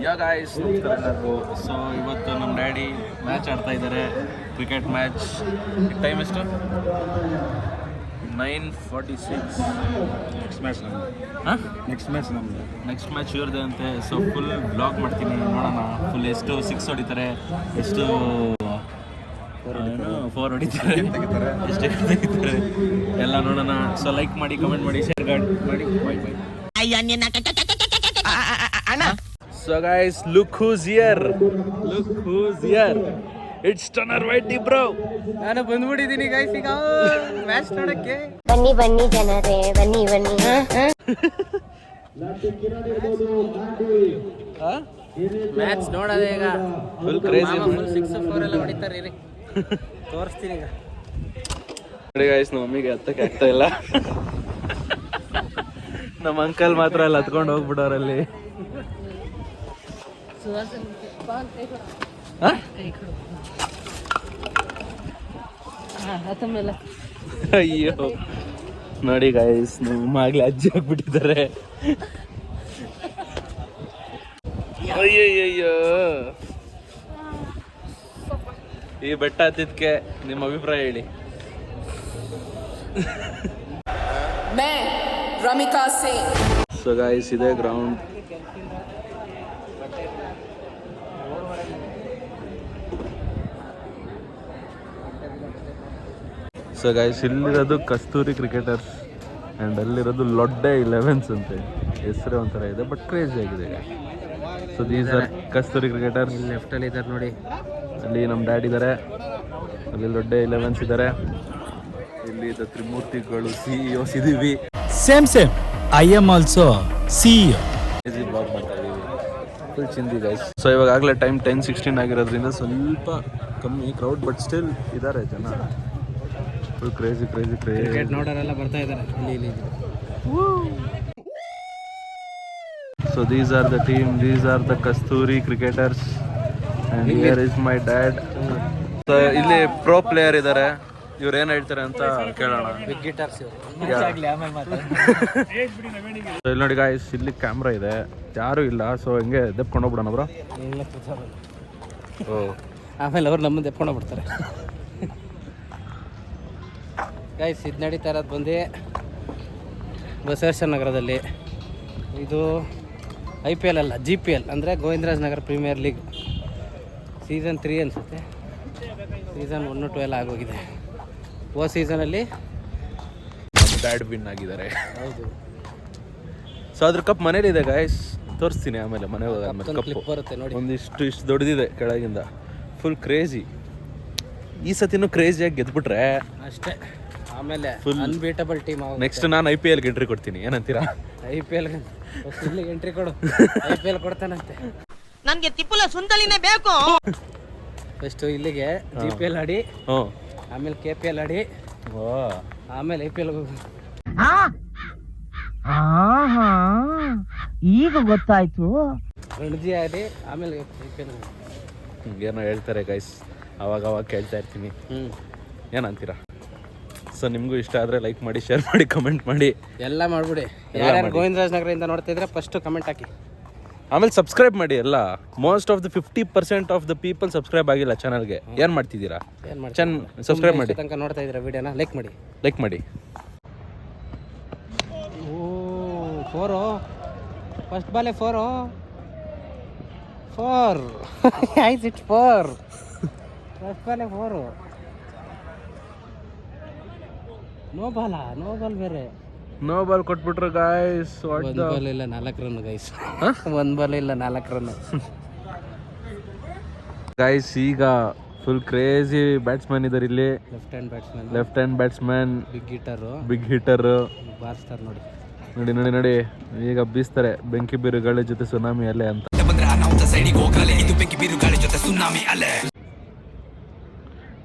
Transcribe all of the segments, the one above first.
ಯಾ guys, ನಮಸ್ಕಾರ ಎಲ್ಲರಿಗೂ. So ಇವತ್ತು ನಮ್ಮ ಡ್ಯಾಡಿ ಮ್ಯಾಚ್ ಆಡ್ತಾ ಇದ್ದಾರೆ, ಕ್ರಿಕೆಟ್ ಮ್ಯಾಚ್. ಟೈಮ್ ಎಷ್ಟು? 9:46. ನೆಕ್ಸ್ಟ್ ಮ್ಯಾಚ್ ನಮ್ಮದು. ಹಾಂ, ನೆಕ್ಸ್ಟ್ ಮ್ಯಾಚ್ ಇವ್ರದ್ದೆ ಅಂತೆ. ಸೊ ಫುಲ್ ಬ್ಲಾಗ್ ಮಾಡ್ತೀನಿ, ನೋಡೋಣ. ಫುಲ್ ಎಷ್ಟು 6 ಹೊಡಿತಾರೆ, ಎಷ್ಟು 4 ಹೊಡಿತಾರೆ, ಎಷ್ಟು ತೆಗಿತಾರೆ ಎಲ್ಲ ನೋಡೋಣ. ಸೊ ಲೈಕ್ ಮಾಡಿ, ಕಮೆಂಟ್ ಮಾಡಿ, ಶೇರ್ ಮಾಡಿ. By. So guys, look who's here. It's Tanner Whitey bro. ನಾನು ಬಂದ್ಬಿಟ್ಟಿದ್ದೀನಿ ಗೈಸ್ ಈಗ ಮ್ಯಾಚ್ ನೋಡಕ್ಕೆ. ಬನ್ನಿ ಜನರೇ, ಬನ್ನಿ. ಮ್ಯಾಚ್ ನೋಡೋದೇ ಈಗ. Full crazy. 6-4 ಎಲ್ಲ ಹೊಡಿತಾರೆ ರೀ. ತೋರಿಸ್ತೀನಿ ಈಗ. ನೋಡಿ ಗೈಸ್, ನಮ್ಮ ಮಮ್ಮಿಗೆ ಹತ್ತಕ್ಕೆ ಆಗ್ತಾ ಇಲ್ಲ. ನಮ್ಮ ಅಂಕಲ್ ಮಾತ್ರ ಅಲ್ಲಿ ಹತ್ಕೊಂಡು ಹೋಗ್ಬಿಡೋರಲ್ಲಿ. ಅಯ್ಯೋ ನೋಡಿ ಗೈಸ್, ನಮ್ಮ ಆಗ್ಲೇ ಅಜ್ಜಿ ಆಗ್ಬಿಟ್ಟಿದ್ದಾರೆ. ಅಯ್ಯಯ್ಯೋ, ಈ ಬೆಟ್ಟ ಹತ್ತಿದ್ಕೆ ನಿಮ್ಮ ಅಭಿಪ್ರಾಯ ಹೇಳಿ. ಸೊ ಗೈಸ್, ಇದೇ ಗ್ರೌಂಡ್. ಸೊ ಗೈಸ್, ಇಲ್ಲಿರೋದು ಕಸ್ತೂರಿ ಕ್ರಿಕೆಟರ್ಸ್ ಆ್ಯಂಡ್ ಅಲ್ಲಿರೋದು ಲೊಡ್ಡೆ 11s ಅಂತೆ. ಹೆಸರೇ ಒಂಥರ ಇದೆ, ಬಟ್ ಕ್ರೇಜಿ ಆಗಿದೆ. So these are Kasturi cricketers. ಲೆಫ್ಟಲ್ಲಿ ಇದ್ದಾರೆ ನೋಡಿ, ಅಲ್ಲಿ ನಮ್ಮ ಡ್ಯಾಡ್ ಇದ್ದಾರೆ, ಅಲ್ಲಿ ಲೊಡ್ಡೆ 11s ಇದ್ದಾರೆ. ಇಲ್ಲಿ ತ್ರಿಮೂರ್ತಿಗಳು CEOs ಇದ್ದೀವಿ. Same I am also CEO. Blog ಮಾಡ್ತಾ ಇದ್ದೀವಿ, ಫುಲ್ ಚಿಂದಿ ಗೈಸ್. ಸೊ ಇವಾಗ ಆಗಲೇ ಟೈಮ್ 10:16 ಆಗಿರೋದ್ರಿಂದ ಸ್ವಲ್ಪ ಕಮ್ಮಿ ಕ್ರೌಡ್, ಬಟ್ ಸ್ಟಿಲ್ ಇದ್ದಾರೆ ಜನ. Full crazy. ಕ್ರಿಕೆಟ್ ನೋಡೋರೆಲ್ಲ ಬರ್ತಾ ಇದ್ದಾರೆ ಇಲ್ಲಿ. So these are the team, these are the Kasturi cricketers and here is my dad. So ಇಲ್ಲಿ ಪ್ರೋ ಪ್ಲೇಯರ್ ಇದ್ದಾರೆ, ಇವ್ರು ಏನು ಹೇಳ್ತಾರೆ ಅಂತ ಕೇಳೋಣ. ಬಿಗ್ ಗಿಟಾರ್ಸ್ ಇಲ್ಲಿ ನೋಡಿ ಗಾಯ್ಸ್, ಇಲ್ಲಿ ಕ್ಯಾಮ್ರಾ ಇದೆ, ಯಾರೂ ಇಲ್ಲ. ಸೊ ಹಿಂಗೆ ದೆಪ್ಕೊಂಡು ಹೋಗ್ಬಿಡೋಣ ಬ್ರೋ. ಆಮೇಲೆ ಅವ್ರು ನಮ್ಮನ್ನು ಎತ್ಕೊಂಡು ಬಿಡ್ತಾರೆ. ಗೈಸ್, ಇದು ನಡೀತಾ ಇರೋದು ಬಂದು ಬಸವೇಶ್ವರ ನಗರದಲ್ಲಿ. ಇದು IPL ಅಲ್ಲ, GPL ಅಂದರೆ ಗೋವಿಂದರಾಜ್ ನಗರ ಪ್ರೀಮಿಯರ್ ಲೀಗ್ ಸೀಸನ್ 3 ಅನಿಸುತ್ತೆ. ಸೀಸನ್ 1, 2 ಎಲ್ಲ ಆಗೋಗಿದೆ. ಸೀಸನಲ್ಲಿ ಡ್ಯಾಡ್ ವಿನ್ ಆಗಿದ್ದಾರೆ. ಹೌದು. ಸೊ ಅದ್ರ ಕಪ್ ಮನೇಲಿದೆ ಗಾಯ್ಸ್, ತೋರಿಸ್ತೀನಿ ಆಮೇಲೆ. ಮನೆ ಹೋಗಾದ್ಮೇಲೆ ಕ್ಲಿಪ್ ಬರುತ್ತೆ ನೋಡಿ. ಇಷ್ಟು ದೊಡ್ಡದಿದೆ ಕೆಳಗಿಂದ. Full crazy. ಈ ಸತಿನೂ ಕ್ರೇಜಿಯಾಗಿ ಗೆದ್ಬಿಟ್ರೆ ಅಷ್ಟೇ. ಆಮೇಲೆ ಫುಲ್ ಅನ್ಬೀಟಬಲ್ ಟೀಮ್. ನೆಕ್ಸ್ಟ್ ನಾನು IPL ಎಂಟ್ರಿ ಕೊಡ್ತೀನಿ, ಏನಂತೀರಾ? IPL ಇಲ್ಲಿಗೆ ಎಂಟ್ರಿ ಕೊಡು. IPL ಕೊಡ್ತಾನಂತೆ. ನನ್ಗೆ ತಿಪ್ಪುಲ ಸುಂದಲಿನೇ ಬೇಕು. ಫಸ್ಟ್ ಇಲ್ಲಿಗೆ GPL ಆಡಿ, ಆಮೇಲೆ KPL ಆಡಿ, ಆಮೇಲೆ IPL ಈಗ ಗೊತ್ತಾಯ್ತು. ರಣಜಿ ಆಡಿ, ಆಮೇಲೆ IPL. ಏನೋ ಹೇಳ್ತಾರೆ ಗೈಸ್, ಅವಾಗ ಕೇಳ್ತಾ ಇರ್ತೀನಿ. ಏನಂತೀರಾ? ಸೊ ನಿಮಗೂ ಇಷ್ಟ ಆದರೆ ಲೈಕ್ ಮಾಡಿ, ಶೇರ್ ಮಾಡಿ, ಕಮೆಂಟ್ ಮಾಡಿ, ಎಲ್ಲ ಮಾಡಿಬಿಡಿ. ಯಾರ್ಯಾರು ಗೋವಿಂದರಾಜ್ ನಗರದಿಂದ ನೋಡ್ತಾ ಇದ್ರೆ ಫಸ್ಟ್ ಕಮೆಂಟ್ ಹಾಕಿ, ಆಮೇಲೆ ಸಬ್ಸ್ಕ್ರೈಬ್ ಮಾಡಿ. ಎಲ್ಲ most of the 50% of the people subscribe ಆಗಿಲ್ಲ ಚಾನಲ್ಗೆ. ಏನು ಮಾಡ್ತಿದ್ದೀರಾ? ಸಬ್ಸ್ಕ್ರೈಬ್ ಮಾಡಿ. ತನಕ ನೋಡ್ತಾ ಇದ್ದೀರಾ ವಿಡಿಯೋನ, ಲೈಕ್ ಮಾಡಿ. ಓ 4 ಫಸ್ಟ್ ಬಾಲೆ 4 ಐಸ್ ಇಟ್ 4 ಫಸ್ಟ್ ಬಾಲೆ 4. ನೋ ಬಾಲ್ ಬೇರೆ. ನೋ ಬಾಲ್ ಕೊಟ್ಬಿಟ್ರು ಗಾಯ್ಸ್. ಒಂದು ಬಾಲ್ ಇಲ್ಲ 4 ರನ್ ಗೈಸ್. ಒಂದು ಬಾಲ್ ಇಲ್ಲ 4 ರನ್ ಗೈಸ್. ಈಗ ಫುಲ್ ಕ್ರೇಜಿ ಬ್ಯಾಟ್ಸ್ಮನ್ ಇದ್ದಾರೆ ಇಲ್ಲಿ. Left hand batsman, big hitter ಬಾರಿಸ್ತಾರೆ ನೋಡಿ. ನೋಡಿ ಈಗ ಬೀಸ್ತಾರೆ. ಬೆಂಕಿ ಬಿರುಗಾಳಿ ಜೊತೆ ಸುನಾಮಿ ಅಲೆ ಅಂತ.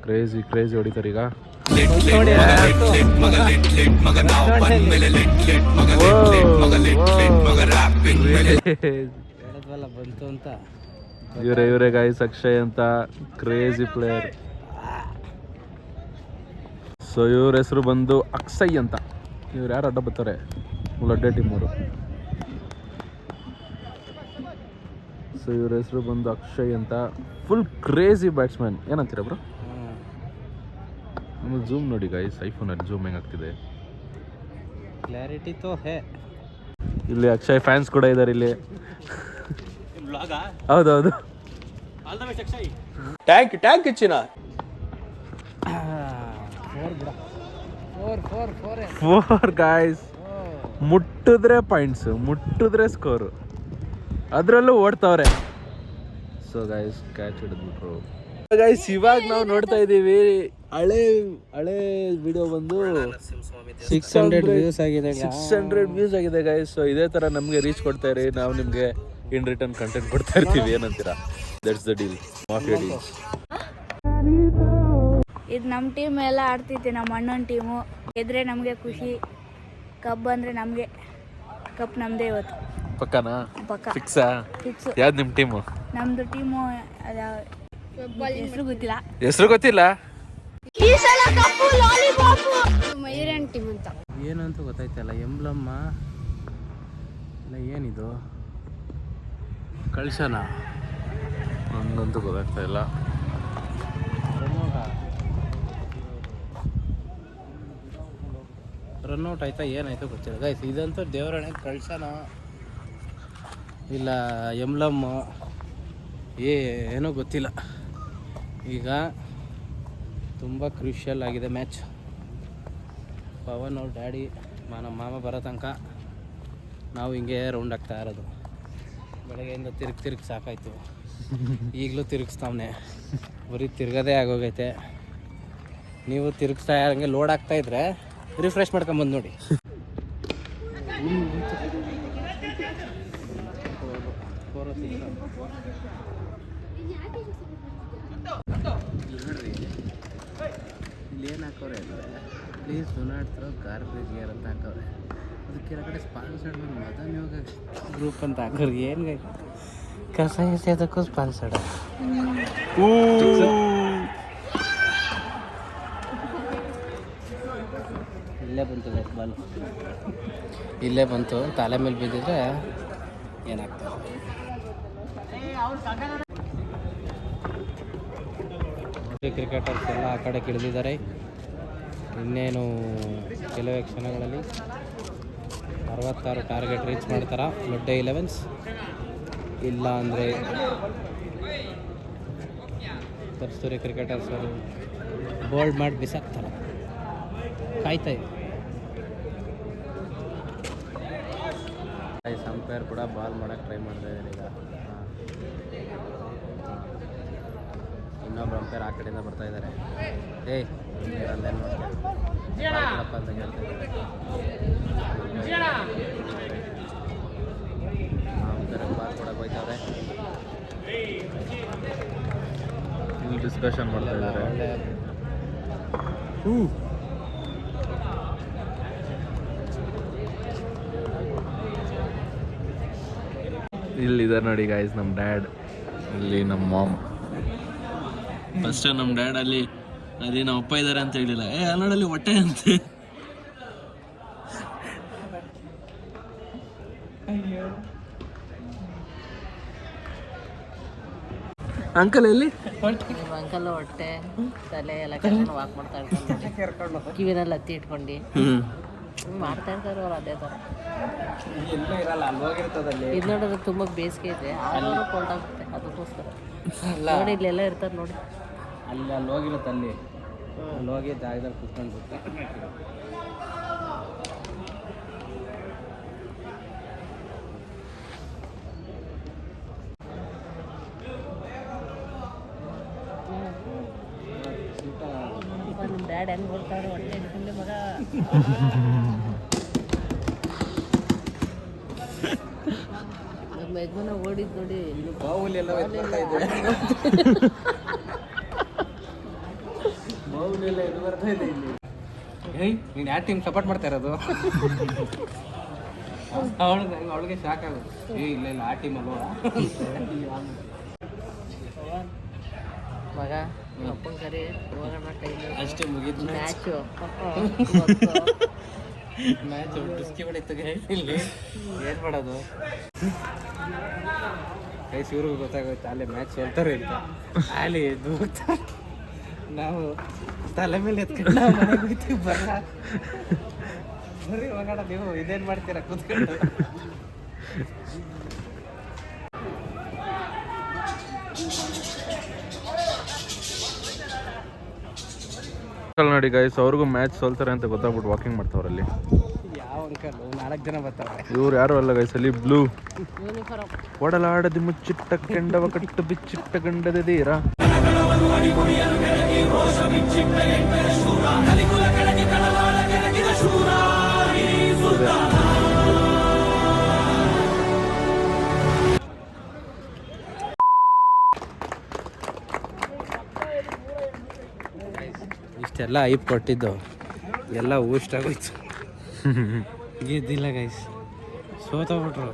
ಕ್ರೇಜಿ ಹೊಡಿತಾರೆ ಈಗ. ಬಂತು ಅಂತ ಇವರೇ ಗಾಯ್ಸ್, ಅಕ್ಷಯ್ ಅಂತ ಕ್ರೇಜಿ ಪ್ಲೇಯರ್. ಸೊ ಇವ್ರ ಹೆಸರು ಬಂದು ಅಕ್ಷಯ್ ಅಂತ. ಇವ್ರು ಯಾರು ಅಡ್ಡ ಬರ್ತಾರೆ? ಲಡ್ಡೆ ಟೀಮ್ ಅವರು. ಸೊ ಇವ್ರ ಹೆಸರು ಬಂದು ಅಕ್ಷಯ್ ಅಂತ. Full crazy batsman. ಏನಂತೀರ ಬ್ರೋ? ಆಮೇಲೆ ಝೂಮ್ ನೋಡಿ ಗೈಸ್, ಐಫೋನಲ್ಲಿ ಝೂಮ್ ಹೆಂಗಾಗ್ತಿದೆ. ಕ್ಲಾರಿಟಿ ತೋ ಹೇ. ಇಲ್ಲಿ ಅಕ್ಷಯ್ ಫ್ಯಾನ್ಸ್ ಕೂಡ ಇದ್ದಾರೆ ಇಲ್ಲಿ. ಹೌದೌದು. ಟ್ಯಾಂಕ್ ಹೆಚ್ಚಿನ 4 ಗಾಯ್ಸ್. ಮುಟ್ಟಿದ್ರೆ ಪಾಯಿಂಟ್ಸ್, ಮುಟ್ಟಿದ್ರೆ ಸ್ಕೋರು, ಅದರಲ್ಲೂ ಓಡ್ತಾವ್ರೆ. ಸೊ ಗೈಸ್ ಕ್ಯಾಚ್ ಹಿಡಿದ್ಬಿಟ್ರು ಗೈಸ್. ಇವಾಗ ನಾವು ನೋಡ್ತಾ ಇದ್ದೀವಿ ಹಳೆ ವಿಡಿಯೋ ಬಂದು 600 ವ್ಯೂಸ್ ಆಗಿದೆ. 600 ವ್ಯೂಸ್ ಆಗಿದೆ ಗೈಸ್. ಸೊ ಇದೇ ಥರ ನಮಗೆ ರೀಚ್ ಕೊಡ್ತಾ ಇರಿ, ನಾವು ನಿಮಗೆ ಇನ್ ರಿಟರ್ನ್ ಕಂಟೆಂಟ್ ಕೊಡ್ತಾ ಇರ್ತೀವಿ. ಏನಂತೀರಾ? That's the deal, mafia deal. ಇದು ನಮ್ಮ ಟೀಮ್ ಎಲ್ಲ ಆಡ್ತಿದ್ದೆ, ನಮ್ಮ ಅಣ್ಣನ ಟೀಮು. ಗೆದ್ರೆ ನಮಗೆ ಖುಷಿ, ಕಪ್ ಬಂದರೆ ನಮಗೆ ಕಪ್ ನಮ್ಮದೇ ಇವತ್ತು. ಪಕ್ಕನಾ? ಪಕ್ಕ ಫಿಕ್ಸಾ? ಫಿಕ್ಸು. ಯಾವ್ದು ನಿಮ್ಮ ಟೀಮು? ನಮ್ಮದು ಟೀಮು ಹೆಸರು ಗೊತ್ತಿಲ್ಲ. ಹೆಸರು ಗೊತ್ತಿಲ್ಲ? ಮಯೂರನ್ ಟೀಮ್ ಅಂತ. ಏನಂತ ಗೊತ್ತಾಯ್ತಲ್ಲ. ಎಂಬ್ಲಮ್ಮ ಇಲ್ಲ, ಏನಿದು ಕಳ್ಸನ? ನಂಗಂತೂ ಗೊತ್ತಾಗ್ತಾ ಇಲ್ಲ. ರನ್ಔಟ್ ಆಯ್ತಾ ಏನಾಯ್ತು ಗೊತ್ತಿಲ್ಲ ಗೈಸ್. ಇದಂತೂ ದೇವರಣೆ ಕಳ್ಸನ ಇಲ್ಲ ಎಂಬ್ಲಮ್ ಏನೂ ಗೊತ್ತಿಲ್ಲ. ಈಗ ತುಂಬ ಕ್ರೂಷಿಯಲ್ ಆಗಿದೆ ಮ್ಯಾಚ್. ಪವನ್ ಅವ್ರ ಡ್ಯಾಡಿ ನಮ್ಮ ಮಾಮ ಬರೋ ತನಕ ನಾವು ಹಿಂಗೆ ರೌಂಡ್ ಆಗ್ತಾ ಇರೋದು. ಬೆಳಗ್ಗೆಯಿಂದ ತಿರುಗಿ ಸಾಕಾಯ್ತು. ಈಗಲೂ ತಿರುಗಿಸ್ತಾವನೆ, ಬರೀ ತಿರ್ಗೋದೇ ಆಗೋಗೈತೆ. ನೀವು ತಿರುಗಿಸ್ತಾ ಹಂಗೆ ಲೋಡ್ ಆಗ್ತಾ ಇದ್ರೆ ರಿಫ್ರೆಶ್ ಮಾಡ್ಕೊಂಬಂದು ನೋಡಿ. ನೋಡ್ರಿ ಇಲ್ಲಿ ಏನು ಹಾಕವ್ರೆ ಅಂದರೆ please do not throw garbage here ಅಂತ ಹಾಕವ್ರೆ. ಅದಕ್ಕೆ ಕಡೆ ಸ್ಪಾನ್ಸರ್ಡ್ ಮದನ್ ಯೋಗ ಗ್ರೂಪ್ ಅಂತ ಹಾಕೋರು. ಏನು ಕಸ ಎಸೆಯೋದಕ್ಕೂ ಸ್ಪಾನ್ಸರ್ಡ್. ಇಲ್ಲೇ ಬಂತು ಬಾಲ್, ಇಲ್ಲೇ ಬಂತು. ತಲೆ ಮೇಲೆ ಬಿದ್ದಿದ್ರೆ ಏನಾಗ್ತದೆ. ಕ್ರಿಕೆಟರ್ಸ್ ಎಲ್ಲ ಆ ಕಡೆ ಇಳಿದಿದ್ದಾರೆ. ಇನ್ನೇನು ಕೆಲವೇ ಕ್ಷಣಗಳಲ್ಲಿ 66 ಟಾರ್ಗೆಟ್ ರೀಚ್ ಮಾಡ್ತಾರ ಲೊಡ್ಡೆ 11s. ಇಲ್ಲ ಅಂದರೆ ಕಸ್ತೂರಿ ಕ್ರಿಕೆಟರ್ಸ್ ಅವರು ಬೋಲ್ಡ್ ಮಾಡಿ ಬಿಸಾಕ್ತಾರೆ. ಕಾಯ್ತಾ ಇದೆ. ಅಂಪೈರ್ ಕೂಡ ಬಾಲ್ ಮಾಡೋಕ್ಕೆ ಟ್ರೈ ಮಾಡ್ತಾ ಇದ್ದಾರೆ. ಈಗ ಇನ್ನೊಬ್ರು ಅಂಪೈರ್ ಆ ಕಡೆಯಿಂದ ಬರ್ತಾ ಇದ್ದಾರೆ. ಅಲ್ಲೇ ನೋಡ್ಕೊಳಪ್ಪ ಅಂತ ಹೇಳ್ತಾರೆ. ಅಂಪೈರ್ ಬಾಲ್ ಕೊಡಕ್ಕೆ ಹೋಯ್ತವ್ರೆ. ಇಲ್ಲಿ ಡಿಸ್ಕಷನ್ ಮಾಡ್ತಾ ಇದ್ದಾರೆ. ಒಳ್ಳೆ ಇಲ್ಲಿದೆ ನೋಡಿ ಗಾಯ್ಸ್ ನಮ್ಮ ಡ್ಯಾಡ್, ಇಲ್ಲಿ ನಮ್ಮ ಮಾಮ್. ಫಸ್ಟ್ ನಮ್ಮ ಡ್ಯಾಡ್ ಅಲ್ಲಿ ನಮ್ಮ ಅಪ್ಪ ಇದ್ದಾರೆ ಅಂತ ಹೇಳಿಲ್ಲ. ಅಲ್ಲೋಡಲ್ಲಿ ಹೊಟ್ಟೆ ಅಂತೆ. ಅಂಕಲ್ ಎಲ್ಲಿ? ಅಂಕಲ್ ಹೊಟ್ಟೆ ತಲೆ ಎಲ್ಲ ಕರ್ಕೊಂಡು ವಾಕ್ ಮಾಡ್ತಾ ಇರ್ತಾರೆ, ಕಿವಿನೆಲ್ಲ ಹತ್ತಿ ಇಟ್ಕೊಂಡು ಮಾಡ್ತಾ ಇರ್ತಾರೆ ಅವ್ರು. ಅದೇ ಥರ ಇದು ನೋಡಿದ್ರೆ ತುಂಬ ಬೇಸಿಗೆ ಇದೆ, ಆದರೂ ಕೋಲ್ಡ್ ಆಗುತ್ತೆ. ಅದಕ್ಕೋಸ್ಕರ ನೋಡಿ ಇಲ್ಲೆಲ್ಲ ಇರ್ತಾರೆ ನೋಡಿ. ಅಲ್ಲಿ ಹೋಗಿರುತ್ತೆ, ಅಲ್ಲಿ ಹೋಗಿ ಜಾಗದಲ್ಲಿ ಕುತ್ಕೊಂಡು ನಿಮ್ಮ ಡ್ಯಾಡ್ ಹೆಂಗೆ ಬರ್ತಾರೆ ಹೊಟ್ಟೆ ಇಟ್ಕೊಂಡು ಮಗ. ನಮ್ಮ ಯಜಮಾನ ಓಡಿದ್ದು ನೋಡಿ. ಬಾಹುಲಿ ಎಲ್ಲ ಬಾಹುಲಿ ಎಲ್ಲ ಇದು ಬರ್ತಾ ಇದೆ ಇಲ್ಲಿ. ನೀನು ಯಾವ ಟೀಮ್ ಸಪೋರ್ಟ್ ಮಾಡ್ತಾ ಇರೋದು? ಅವಳಿಗೆ ಶಾಕ್ ಆಗೋದು. ಇಲ್ಲ ಇಲ್ಲ ಆ ಟೀಮ್ ಅಲ್ವಾ ಮಗ. ಅಪ್ಪನ ಕರಿ ಹೋಗೋಣ ಟೈಮ್ ಅಷ್ಟೇ ಮುಗಿದು ಮ್ಯಾಚು. ಮ್ಯಾಚ್ ಡಿಸ್ಕಿ ಹೊಡಿತು ಇಲ್ಲಿ ಏನು ಮಾಡೋದು ಗೈಸ್ ಇವ್ರಿಗೂ ಗೊತ್ತಾಗೋಯ್ತು ಅಲ್ಲೇ ಮ್ಯಾಚ್ ಸೋಲ್ತಾರೆ ಅಂತ ಅಲ್ಲಿ ದೂಗ್ತಾರೆ ನಾವು ತಲೆ ಮೇಲೆ ಎತ್ಕೊಂಡು ನಾವು ಮನೆಗೆ ಹೋಗ್ತೀವಿ ಬರ್ರಿ ಹೋಗೋಣ ನೀವು ಇದೇನು ಮಾಡ್ತೀರಾ ಕೂತ್ಕೊಂಡು ನೋಡಿ ಗೈಸ್ ಅವ್ರಿಗೂ ಮ್ಯಾಚ್ ಸೋಲ್ತಾರೆ ಅಂತ ಗೊತ್ತಾಗ್ಬಿಟ್ಟು ವಾಕಿಂಗ್ ಮಾಡ್ತಾವ್ರಲ್ಲಿ. ಯಾವ ಅಂಕಲ್ 4 ಜನ ಬರ್ತಾರೆ ಇವ್ರು ಯಾರು ಅಲ್ಲ ಗೈಸ್, ಅಲ್ಲಿ ಬ್ಲೂ ಯೂನಿಫಾರ್ಮ್ ಒಡಲಾಡದಿ ಮುಚ್ಚಿಟ್ಟ ಕೆಂಡವ ಕಟ್ಟು ಬಿಚ್ಚಿಟ್ಟ ಗಂಡದ ದೀರ. ಇಷ್ಟೆಲ್ಲ ಐಪ್ ಕೊಟ್ಟಿದ್ದು ಎಲ್ಲ ಊಷ್ಟಾಗೋಯ್ತು ಗೆದ್ದಿಲ್ಲ ಗೈಸ್ ಸೋತೋಗ್ಬಿಟ್ರು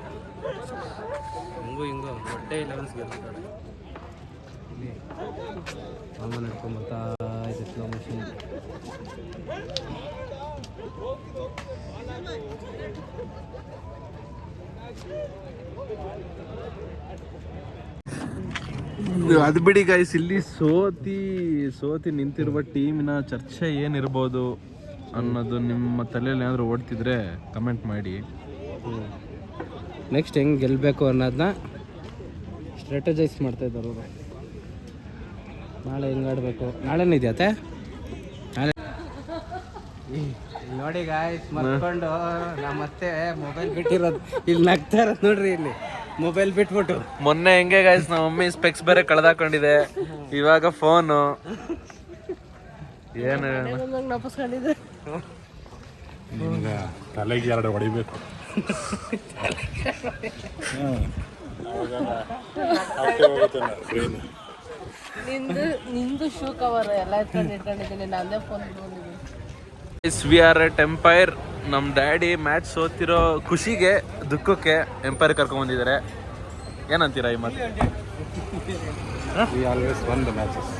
ಹಿಂಗೂ ಹೊಟ್ಟೆ ಲೆವೆನ್ಸ್ ಗೆಲ್ತಾರೆ ಆಮೇಲೆ ನಡ್ಕೊಂಬರ್ತಾ ಇದೆ ಸ್ಲೋ ಮಷೀನ್ ಅದು ಬಿಡಿ ಗೈಸ್, ಇಲ್ಲಿ ಸೋತಿ ನಿಂತಿರುವ ಟೀಮಿನ ಚರ್ಚೆ ಏನಿರ್ಬೋದು ಅನ್ನೋದು ನಿಮ್ಮ ತಲೆಯಲ್ಲಿ ಏನಾದರೂ ಓಡ್ತಿದ್ರೆ ಕಮೆಂಟ್ ಮಾಡಿ. ನೆಕ್ಸ್ಟ್ ಹೆಂಗೆ ಗೆಲ್ಲಬೇಕು ಅನ್ನೋದನ್ನ ಸ್ಟ್ರಾಟಜೈಸ್ ಮಾಡ್ತಾ ಇದ್ದಾರೆ ಅವರು. ನಾಳೆ ಹೆಂಗೆ ಆಡಬೇಕು, ನಾಳೆನೇ ಇದೆಯತ್ತೆ ನಾಳೆ ನೋಡಿ ಗಾಯ್ಸ್ ಮರ್ಕೊಂಡು ನಾ ಮತ್ತೆ ಮೊಬೈಲ್ ಬಿಟ್ಟಿರೋದು ಇಲ್ಲಿ ನಗ್ತಾ ಇರೋದು ನೋಡ್ರಿ, ಇಲ್ಲಿ ಮೊಬೈಲ್ ಬಿಟ್ಬಿಟ್ಟು. ಮೊನ್ನೆ ಹೆಂಗೆ ಗೈಸ್ ನಮ್ಮ ಮಮ್ಮಿ ಸ್ಪೆಕ್ಸ್ ಬೇರೆ ಕಳೆದಾಕೊಂಡಿದೆ, ಇವಾಗ ಫೋನು ಏನು ನಾಪಸ್ಕೊಂಡಿದ್ದೆ ತಲೆಗೆ 2 ಹೊಡಿಬೇಕು. ನಿಂದು ಶೂ ಕವರ್ ಎಲ್ಲ ಎತ್ಕೊಂಡು ಇಟ್ಕೊಂಡಿದ್ದೀನಿ, ನಂದೇ ಫೋನ್ ಬಂದಿದ್ದೀನಿ. We are at empire. ನಮ್ಮ ಡ್ಯಾಡಿ ಮ್ಯಾಚ್ ಸೋತಿರೋ ಖುಷಿಗೆ ದುಃಖಕ್ಕೆ ಎಂಪೈರ್ ಕರ್ಕೊಂಡ್ಬಂದಿದ್ದಾರೆ. ಏನಂತೀರಾ ಈ ಮಾತು? We always won the matches.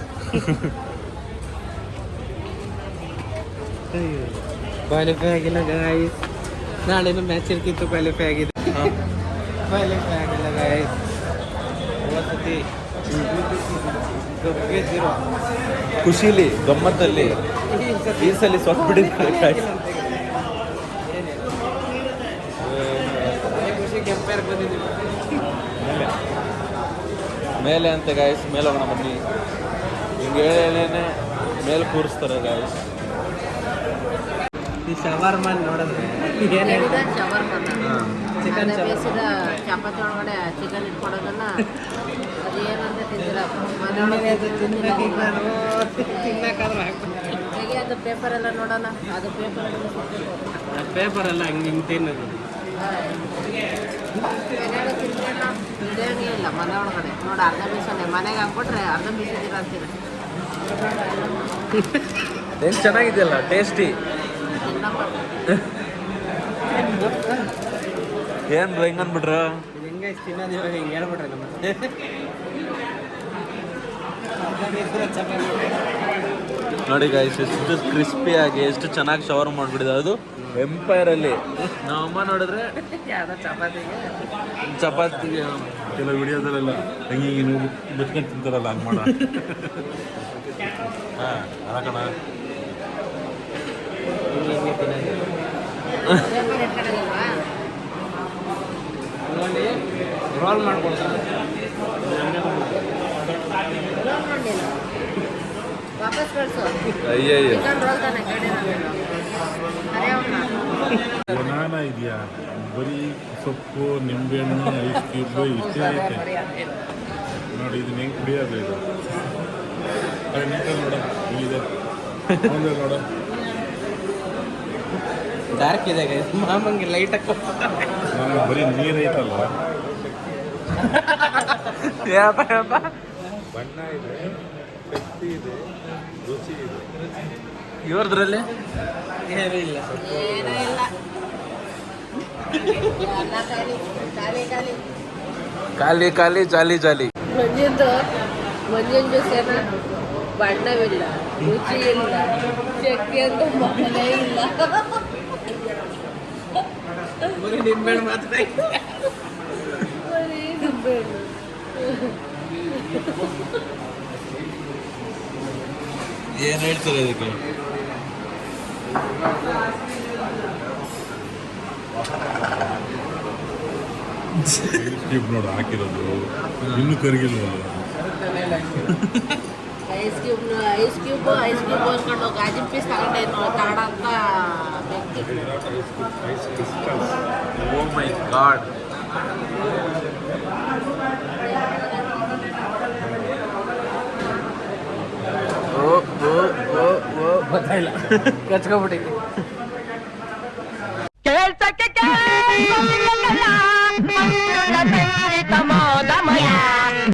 Qualify ಆಗಿಲ್ಲ ಗಾಯ್ಸ್, ನಾಳೆನೂ ಮ್ಯಾಚ್ ಇರ್ತಿತ್ತು, ಕ್ವಾಲಿಫೈ ಆಗಿದೆ. ಕ್ವಾಲಿಫೈ ಆಗಿಲ್ಲ ಗಾಯ್ಸ್, ಸತಿ ಖುಷಿಲಿ ಗಮ್ಮತ್ತಲ್ಲಿ ಈ ಸಲ ಸೋತ್ಬಿಟ್ಟಿದ್ದಾರೆ. ಖುಷಿಗೆ ಎಂಪೈರ್ ಬಂದಿದ್ದೀವಿ ಮೇಲೆ ಅಂತ ಗಾಯಸ್, ಮೇಲೆ ಹೋಗೋಣ ಬನ್ನಿ. ಹಿಂಗೆ ಹೇಳೇನೆ ಮೇಲೆ ಕೂರಿಸ್ತಾರೆ ಗಾಯಸ್. ಈ ಶವರ್ಮನ್ ನೋಡಿದ್ರೆ ಚಿಕನ್ ಬೇಯಿಸಿದ ಚಪಾತಿ ಒಳಗಡೆ ಚಿಕನ್ ಇಟ್ಕೊಡೋದನ್ನ ಅದೇನಂತ ತಿಂದಿಲ್ಲ. ಹೇಗೆ ಅದು ಪೇಪರ್ ಎಲ್ಲ ನೋಡೋಣ, ಅದು ಪೇಪರ್ ಪೇಪರ್ ಎಲ್ಲ ಹಿಂಗೆ ತಿನ್ನೋದು. ಮನೆಯಾಗ ತಿಂದ್ರೇನು ಇದೇನೇ ಇಲ್ಲ ಮನೆ ಒಳಗಡೆ ನೋಡಿ, ಅರ್ಧ ಬೀಸನೆ ಮನೆಗೆ ಹಾಕ್ಬಿಟ್ರೆ ಅರ್ಧ ಬೀಸಿದ್ದೀರ ಅಂತೀರ. ಏನು ಚೆನ್ನಾಗಿದೆಯಲ್ಲ, ಟೇಸ್ಟಿ. ಏನು ಹೆಂಗನ್ಬಿಟ್ರ ಹಿಂಗೆ ತಿನ್ನೋದು, ಇವಾಗ ಹಿಂಗೆ ಹೇಳ್ಬಿಟ್ರೆ ನಮ್ಮ ನೋಡಿ ಗಾಯ್ಸ್, ಎಷ್ಟು ಕ್ರಿಸ್ಪಿಯಾಗಿ ಎಷ್ಟು ಚೆನ್ನಾಗಿ ಶವರ್ ಮಾಡಿಬಿಟ್ಟಿದೆ. ಅದು ಎಂಪೈರಲ್ಲಿ ನಮ್ಮಮ್ಮ ನೋಡಿದ್ರೆ ಯಾವುದೋ ಚಪಾತಿಗೆ ಕೆಲವು ವಿಡಿಯೋದಲ್ಲೆಲ್ಲ ಹಂಗೆ ಹಿಂಗೆ ಬಿಟ್ಕೊಂಡು ತಿಂತಾರಲ್ಲ ಹಂಗೆ ಮಾಡ. ಹಾಂ ಅಲ್ಲ ಕಣ, ಹಿಂಗೆ ತಿನ್ನೋದು. ನೋಡಿ ರೋಲ್ ಮಾಡ್ಕೊಡ್ತಾರೆ. ವಾಪಸ್ ಕಳಿಸು. ಅಯ್ಯಯ್ಯ, ಚಿಕನ್ ರೋಲ್ ತಾನೆ ಕಡೆ ಏನಾನ ಇದೆಯಾ, ಬರೀ ಸೊಪ್ಪು, ನಿಂಬೆಹಣ್ಣು, ಐಸ್ ಕ್ಯೂಬು ಇಷ್ಟೇ ಐತೆ ನೋಡಿ. ಇದನ್ನ ಹೆಂಗೆ ಕುಡಿಯೋದು ಇದು? ಅದೇ ನೀಟಾಗಿ ನೋಡ, ಹಿಂಗಿದೆ ಒಂದು ನೋಡ, ಡಾರ್ಕ್ ಇದೆ ಗೈಸ್, ಮಾಮಂಗೆ ಲೈಟ್ ಹಾಕೋ. ಬರೀ ನೀರು ಐತಲ್ಲ, ಬಣ್ಣ ಇದೆ, ಶಕ್ತಿ ಇದೆ, ರುಚಿ ಇದೆ. ಇವ್ರದ್ರಲ್ಲಿ ಏನೂ ಇಲ್ಲ. ಏನೂ ಇಲ್ಲ, ಎಲ್ಲ ಖಾಲಿ ಖಾಲಿ ಖಾಲಿ. ಖಾಲಿ ಖಾಲಿ ಜಾಲಿ ಜಾಲಿ. ಮಂಜಿನ ಜ್ಯೂಸ್ ಏನ ಬಣ್ಣವಿಲ್ಲ, ರುಚಿ ಇಲ್ಲ, ಶಕ್ತಿ ಅಂತ ಮನೆ ಇಲ್ಲ. ಏನು ಹೇಳ್ತಾರೆ ಇದಕ್ಕೆ? ಕ್ಯೂಬ್ ನೋಡಿ ಹಾಕಿರೋದು ಇನ್ನೂ ಕರಿಗಿಲ್ವಲ್ಲ. ಐಸ್ ಕ್ಯೂಬ್ ಓದ್ಕೊಂಡು ಗಾಜಿನ ಪೀಸ್ ತಗೊಂಡೆ ತಗಡ ಅಂತ ಓ ಮೈ ಗಾಡ್. ಗೊತ್ತಾಯಿಲ್ಲ ಕಚ್ಕೊಬಿಟ್ಟಿದ್ದೆ.